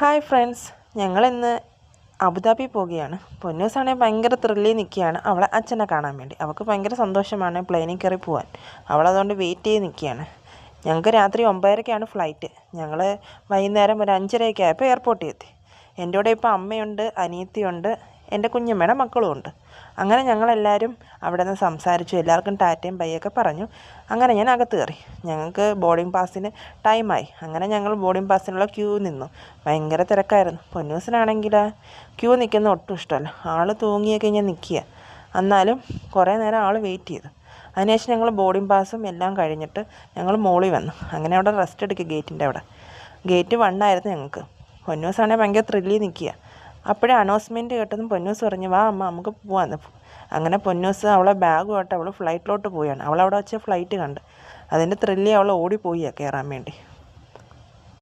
Hi friends, ഞങ്ങളിന്ന് Abu Dhabi പോവുകയാണ്. പൊന്നൂസാണെങ്കിൽ ഭയങ്കര ത്രില്ലിൽ നിൽക്കുകയാണ് അവളെ അച്ഛനെ കാണാൻ വേണ്ടി. അവൾക്ക് ഭയങ്കര സന്തോഷമാണ് പ്ലെയിനിൽ കയറി പോകാൻ. അവളതുകൊണ്ട് വെയിറ്റ് ചെയ്ത് നിൽക്കുകയാണ്. ഞങ്ങൾക്ക് രാത്രി 9:30-ക്കാണ് ഫ്ലൈറ്റ്. ഞങ്ങൾ വൈകുന്നേരം ഒരു 5:30 ആയപ്പോൾ എയർപോർട്ടിൽ എത്തി. എൻ്റെ കൂടെ ഇപ്പോൾ അമ്മയുണ്ട്, അനിയത്തിയുണ്ട്, എൻ്റെ കുഞ്ഞമ്മയുടെ മക്കളും ഉണ്ട്. അങ്ങനെ ഞങ്ങളെല്ലാവരും അവിടെ നിന്ന് സംസാരിച്ചു, എല്ലാവർക്കും ടാറ്റയും ബൈയൊക്കെ പറഞ്ഞു. അങ്ങനെ ഞാൻ അകത്ത് കയറി. ഞങ്ങൾക്ക് ബോർഡിംഗ് പാസിന് ടൈമായി. അങ്ങനെ ഞങ്ങൾ ബോർഡിംഗ് പാസിനുള്ള ക്യൂ നിന്നു. ഭയങ്കര തിരക്കായിരുന്നു. പൊന്നൂസിനാണെങ്കിൽ ക്യൂ നിൽക്കുന്ന ഒട്ടും ഇഷ്ടമല്ല. ആൾ തൂങ്ങിയൊക്കെ ഇങ്ങനെ നിൽക്കുക. എന്നാലും കുറേ നേരം ആൾ വെയിറ്റ് ചെയ്തു. അതിനുശേഷം ഞങ്ങൾ ബോർഡിംഗ് പാസും എല്ലാം കഴിഞ്ഞിട്ട് ഞങ്ങൾ മോളിൽ വന്നു. അങ്ങനെ അവിടെ റെസ്റ്റ് എടുക്കുക ഗേറ്റിൻ്റെ അവിടെ. ഗേറ്റ് 1 ആയിരുന്നു ഞങ്ങൾക്ക്. പൊന്നൂസാണെങ്കിൽ ഭയങ്കര ത്രില്ലിൽ നിൽക്കുക. അപ്പോഴേ അനൗൺസ്മെൻറ്റ് കേട്ടതും പൊന്നൂസ് പറഞ്ഞു, വാ അമ്മ നമുക്ക് പോവാന്ന്. അങ്ങനെ പൊന്നൂസ് അവളെ ബാഗുമായിട്ട് അവൾ ഫ്ലൈറ്റിലോട്ട് പോവുകയാണ്. അവളവിടെ വെച്ച് ഫ്ലൈറ്റ് കണ്ട്. അതിൻ്റെ ത്രില്ലിൽ അവൾ ഓടിപ്പോയി കയറാൻ വേണ്ടി.